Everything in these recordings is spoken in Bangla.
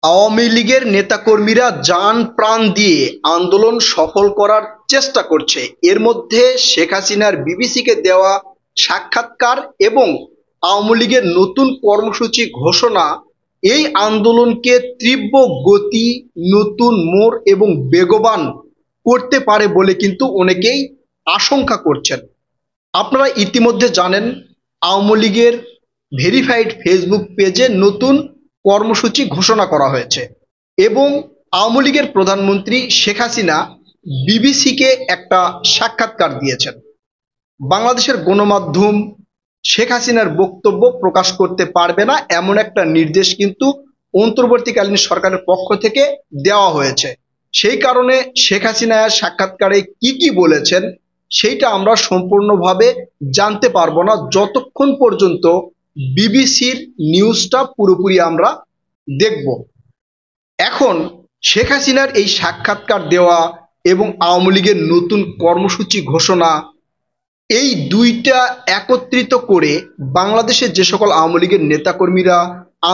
আওয়ামী লীগের নেতাকর্মীরা জান প্রাণ দিয়ে আন্দোলন সফল করার চেষ্টা করছে। এর মধ্যে শেখ হাসিনার বিবিসিকে দেওয়া সাক্ষাৎকার এবং আওয়ামী লীগের নতুন কর্মসূচি ঘোষণা এই আন্দোলনকে তীব্র গতি, নতুন মোড় এবং বেগবান করতে পারে বলে কিন্তু অনেকেই আশঙ্কা করছেন। আপনারা ইতিমধ্যে জানেন, আওয়ামী লীগের ভেরিফাইড ফেসবুক পেজে নতুন কর্মসূচি ঘোষণা করা হয়েছে এবং আওয়ামী লীগের প্রধানমন্ত্রী শেখ হাসিনা বিবিসিকে একটা সাক্ষাৎকার দিয়েছেন। বাংলাদেশের গণমাধ্যম শেখ হাসিনার বক্তব্য প্রকাশ করতে পারবে না এমন একটা নির্দেশ কিন্তু অন্তর্বর্তীকালীন সরকারের পক্ষ থেকে দেওয়া হয়েছে। সেই কারণে শেখ হাসিনা সাক্ষাৎকারে কি কি বলেছেন সেইটা আমরা সম্পূর্ণভাবে জানতে পারবো না যতক্ষণ পর্যন্ত বিবিসির নিউজটা পুরোপুরি আমরা দেখব। এখন শেখ হাসিনার এই সাক্ষাৎকার দেওয়া এবং আওয়ামী লীগের নতুন কর্মসূচি ঘোষণা, এই দুইটা একত্রিত করে বাংলাদেশের যে সকল আওয়ামী লীগের নেতাকর্মীরা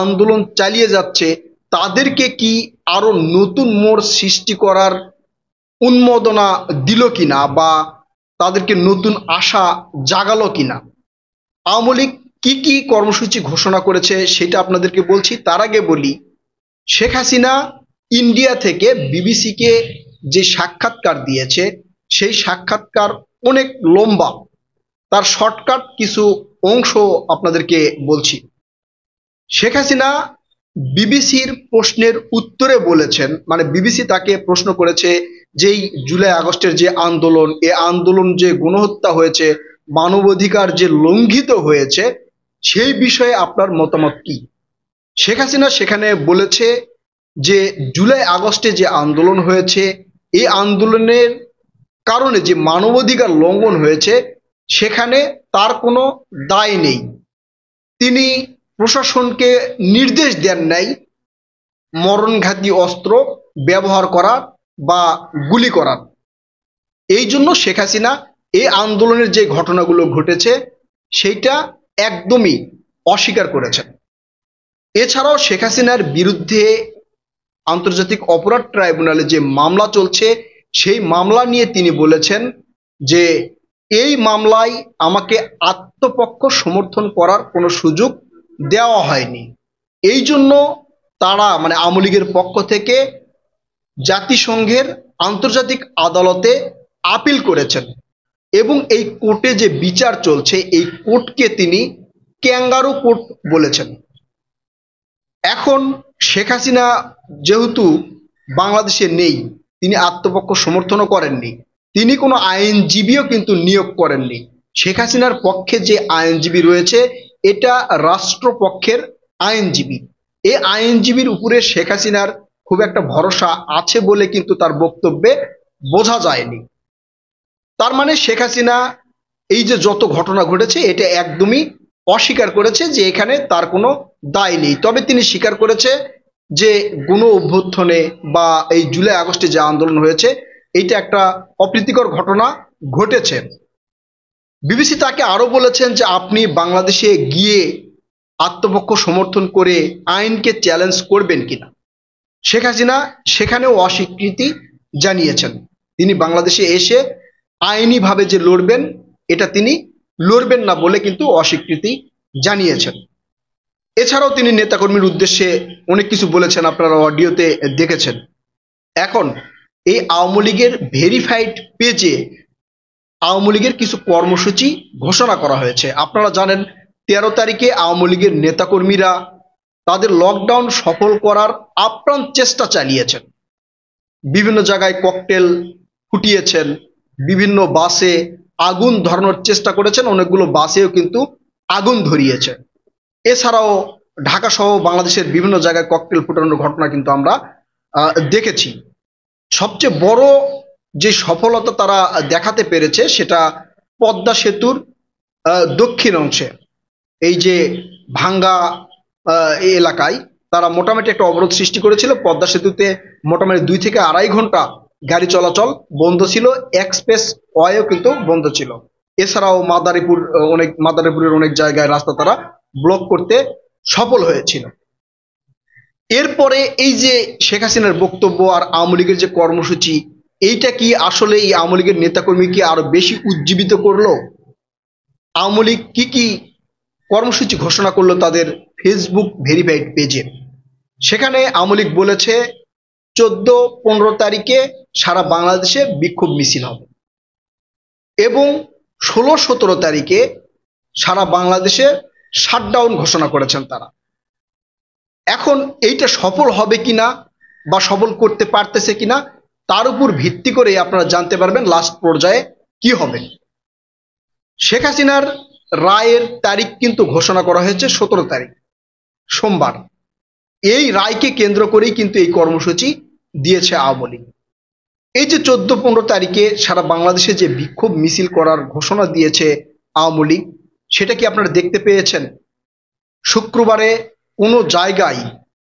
আন্দোলন চালিয়ে যাচ্ছে তাদেরকে কি আরো নতুন মোড় সৃষ্টি করার উন্মাদনা দিল কিনা বা তাদেরকে নতুন আশা জাগালো কিনা। আওয়ামী লীগ কি কি কর্মসূচি ঘোষণা করেছে সেটা আপনাদেরকে বলছি। তার আগে বলি, শেখ হাসিনা ইন্ডিয়া থেকে বিবিসিকে যে সাক্ষাৎকার দিয়েছে সেই সাক্ষাৎকার অনেক লম্বা। তার শর্টকাট কিছু অংশ আপনাদেরকে বলছি। শেখ হাসিনা বিবিসির প্রশ্নের উত্তরে বলেছেন, মানে বিবিসি তাকে প্রশ্ন করেছে যেই জুলাই আগস্টের যে আন্দোলন, এ আন্দোলন যে গণহত্যা হয়েছে, মানবাধিকার যে লঙ্ঘিত হয়েছে, সেই বিষয়ে আপনার মতামত কি। শেখ হাসিনা সেখানে বলেছে যে জুলাই আগস্টে যে আন্দোলন হয়েছে এই আন্দোলনের কারণে যে মানবাধিকার লঙ্ঘন হয়েছে সেখানে তার কোনো দায় নেই। তিনি প্রশাসনকে নির্দেশ দেন নাই মরণঘাতী অস্ত্র ব্যবহার করার বা গুলি করার। এই জন্য শেখ হাসিনা এই আন্দোলনের যে ঘটনাগুলো ঘটেছে সেইটা একদমই অস্বীকার করেছেন। এছাড়াও শেখ হাসিনার বিরুদ্ধে আন্তর্জাতিক অপরাধ ট্রাইব্যুনালে যে মামলা চলছে সেই মামলা নিয়ে তিনি বলেছেন যে এই মামলায় আমাকে আত্মপক্ষ সমর্থন করার কোনো সুযোগ দেওয়া হয়নি। এই জন্য তারা মানে আওয়ামী লীগের পক্ষ থেকে জাতিসংঘের আন্তর্জাতিক আদালতে আপিল করেছেন এবং এই কোর্টে যে বিচার চলছে এই কোর্টকে তিনি ক্যাঙ্গারু কোর্ট বলেছেন। এখন শেখ হাসিনা যেহেতু বাংলাদেশে নেই, তিনি আত্মপক্ষ সমর্থনও করেননি, তিনি কোনো আইনজীবীও কিন্তু নিয়োগ করেননি। শেখ হাসিনার পক্ষে যে আইনজীবী রয়েছে এটা রাষ্ট্রপক্ষের আইনজীবী। এই আইনজীবীর উপরে শেখ হাসিনার খুব একটা ভরসা আছে বলে কিন্তু তার বক্তব্যে বোঝা যায়নি। তার মানে শেখ হাসিনা এই যে যত ঘটনা ঘটেছে এটা একদমই অস্বীকার করেছে যে এখানে তার কোনো দায় নেই। তবে তিনি স্বীকার করেছে যে গণ অভ্যুত্থানে বা এই জুলাই আগস্টে যে আন্দোলন হয়েছে এইটা একটা অপ্রীতিকর ঘটনা ঘটেছে। বিবিসি তাকে আরো বলেছেন যে আপনি বাংলাদেশে গিয়ে আত্মপক্ষ সমর্থন করে আইনকে চ্যালেঞ্জ করবেন কিনা। শেখ হাসিনা সেখানেও অস্বীকৃতি জানিয়েছেন। তিনি বাংলাদেশে এসে আইনিভাবে যে লড়বেন এটা তিনি লড়বেন না বলে কিন্তু অস্বীকৃতি জানিয়েছেন। এছাড়াও তিনি নেতাকর্মীর উদ্দেশ্যে অনেক কিছু বলেছেন, আপনারা অডিওতে দেখেছেন। এখন এই আওয়ামী লীগের ভেরিফাইড পেজে আওয়ামী লীগের কিছু কর্মসূচি ঘোষণা করা হয়েছে। আপনারা জানেন 13 তারিখে আওয়ামী লীগের নেতাকর্মীরা তাদের লকডাউন সফল করার আপ্রাণ চেষ্টা চালিয়েছেন। বিভিন্ন জায়গায় ককটেল ফুটিয়েছেন, বিভিন্ন বাসে আগুন ধরানোর চেষ্টা করেছেন, অনেকগুলো বাসেও কিন্তু আগুন ধরিয়েছে। এছাড়াও ঢাকা সহ বাংলাদেশের বিভিন্ন জায়গায় ককটেল ফুটানোর ঘটনা কিন্তু আমরা দেখেছি। সবচেয়ে বড় যে সফলতা তারা দেখাতে পেরেছে সেটা পদ্মা সেতুর দক্ষিণ অংশে এই যে ভাঙ্গা এই এলাকায় তারা মোটামুটি একটা অবরোধ সৃষ্টি করেছিল। পদ্মা সেতুতে মোটামুটি 2 থেকে 2.5 ঘন্টা গাড়ি চলাচল বন্ধ ছিল, এক্সপ্রেস ওয়েও কিন্তু বন্ধ ছিল। এছাড়াও মাদারীপুরের অনেক জায়গায় রাস্তা তারা ব্লক করতে সফল হয়েছিল। এরপরে এই যে শেখ হাসিনার বক্তব্য আর আওয়ামী লীগের যে কর্মসূচি, এইটা কি আসলে এই আওয়ামী লীগের নেতাকর্মীকে আরো বেশি উজ্জীবিত করলো? আওয়ামী লীগ কি কি কর্মসূচি ঘোষণা করলো তাদের ফেসবুক ভেরিফাইড পেজে? সেখানে আওয়ামী লীগ বলেছে 14-15 তারিখে সারা বাংলাদেশে বিক্ষোভ মিছিল হবে এবং 16-17 তারিখে সারা বাংলাদেশে শাটডাউন ঘোষণা করেছেন তারা। এখন এইটা সফল হবে কিনা বা সফল করতে পারতেছে কিনা তার উপর ভিত্তি করে আপনারা জানতে পারবেন লাস্ট পর্যায়ে কি হবে। শেখ হাসিনার রায়ের তারিখ কিন্তু ঘোষণা করা হয়েছে 17 তারিখ সোমবার। এই রায়কে কেন্দ্র করেই কিন্তু এই কর্মসূচি দিয়েছে আওয়ামী লীগ। এই যে 14-15 তারিখে সারা বাংলাদেশে যে বিক্ষোভ মিছিল করার ঘোষণা দিয়েছে আওয়ামী লীগ, সেটা কি আপনারা দেখতে পেয়েছেন? শুক্রবারে কোনো জায়গায়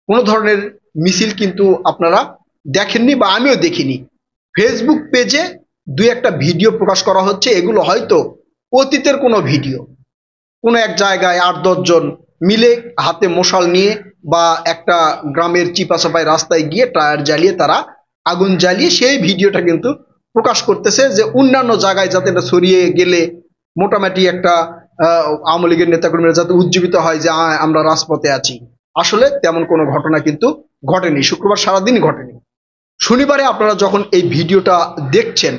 কোনো ধরনের মিছিল কিন্তু আপনারা দেখেননি বা আমিও দেখিনি। ফেসবুক পেজে দুই একটা ভিডিও প্রকাশ করা হচ্ছে, এগুলো হয়তো অতীতের কোনো ভিডিও। কোনো এক জায়গায় 8-10 জন মিলে হাতে মশাল নিয়ে বা একটা গ্রামের চিপাচাপায় রাস্তায় গিয়ে টায়ার জ্বালিয়ে তারা আগুন জ্বালিয়ে সেই ভিডিওটা কিন্তু প্রকাশ করতেছে, যে অন্যান্য জায়গায় যাতে এটা ছড়িয়ে গেলে মোটামুটি একটা আওয়ামী লীগের নেতাকর্মীরা যাতে উজ্জীবিত হয় যে আমরা রাজপথে আছি। আসলে তেমন কোনো ঘটনা কিন্তু ঘটেনি, শুক্রবার সারাদিনই ঘটেনি। শনিবারে আপনারা যখন এই ভিডিওটা দেখছেন,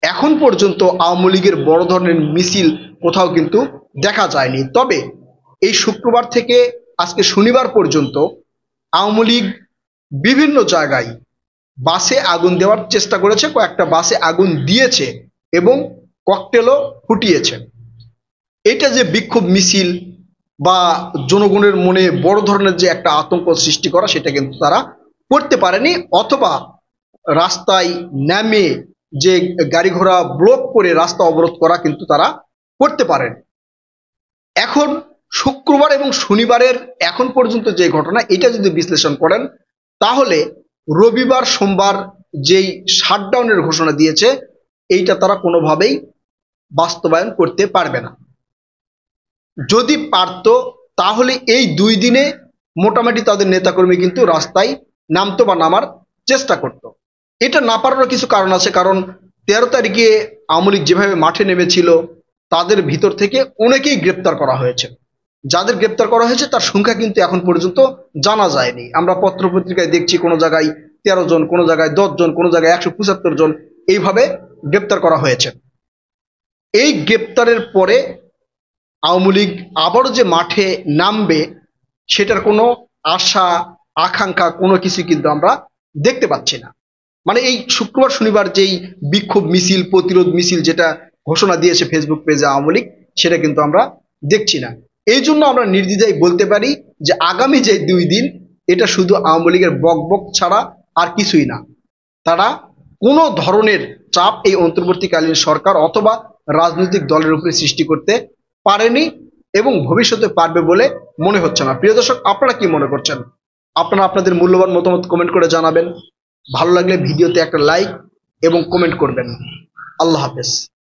এখন পর্যন্ত আওয়ামী লীগের বড় ধরনের মিছিল কোথাও কিন্তু দেখা যায়নি। তবে এই শুক্রবার থেকে আজকে শনিবার পর্যন্ত আওয়ামী লীগ বিভিন্ন জায়গায় বাসে আগুন দেওয়ার চেষ্টা করেছে, কয়েকটা বাসে আগুন দিয়েছে এবং ককটেলও ফুটিয়েছে। এটা যে বিক্ষোভ মিছিল বা জনগণের মনে বড় ধরনের যে একটা আতঙ্ক সৃষ্টি করা, সেটা কিন্তু তারা করতে পারেনি, অথবা রাস্তায় নামে যে গাড়ি ঘোড়া ব্লক করে রাস্তা অবরোধ করা কিন্তু তারা করতে পারেন। এখন শুক্রবার এবং শনিবারের এখন পর্যন্ত যে ঘটনা, এটা যদি বিশ্লেষণ করেন তাহলে রবিবার সোমবার যেই শাটডাউনের ঘোষণা দিয়েছে, এইটা তারা কোনোভাবেই বাস্তবায়ন করতে পারবে না। যদি পারত তাহলে এই 2 দিনে মোটামুটি তাদের নেতাকর্মী কিন্তু রাস্তায় নামতো বা নামার চেষ্টা করত। এটা না পারার কিছু কারণ আছে, কারণ 13 তারিখে আওয়ামী লীগ যেভাবে মাঠে নেমেছিল তাদের ভিতর থেকে অনেকেই গ্রেপ্তার করা হয়েছে। যাদের গ্রেপ্তার করা হয়েছে তার সংখ্যা কিন্তু এখন পর্যন্ত জানা যায়নি। আমরা পত্রপত্রিকায় দেখছি কোনো জায়গায় 13 জন, কোনো জায়গায় 10 জন, কোনো জায়গায় 175 জন এইভাবে গ্রেপ্তার করা হয়েছে। এই গ্রেপ্তারের পরে আওয়ামী লীগ আবারও যে মাঠে নামবে সেটার কোনো আশা আকাঙ্ক্ষা কোনো কিছু কিন্তু আমরা দেখতে পাচ্ছি না। মানে এই শুক্রবার শনিবার যেই বিক্ষোভ মিছিল প্রতিরোধ মিছিল যেটা ঘোষণা দিয়েছে ফেসবুক পেজে আওয়ামী লীগ, সেটা কিন্তু আমরা দেখছি না। এই জন্য আমরা নির্দ্বিধায় বলতে পারি যে আগামী যে 2 দিন এটা শুধু আওয়ামী লীগের বকবক ছাড়া আর কিছুই না। তারা কোনো ধরনের চাপ এই অন্তর্বর্তীকালীন সরকার অথবা রাজনৈতিক দলের উপরে সৃষ্টি করতে পারেনি এবং ভবিষ্যতে পারবে বলে মনে হচ্ছে না। প্রিয় দর্শক, আপনারা কি মনে করছেন? আপনারা আপনাদের মূল্যবান মতামত কমেন্ট করে জানাবেন। ভালো লাগলে ভিডিওতে একটা লাইক এবং কমেন্ট করবেন। আল্লাহ হাফেজ।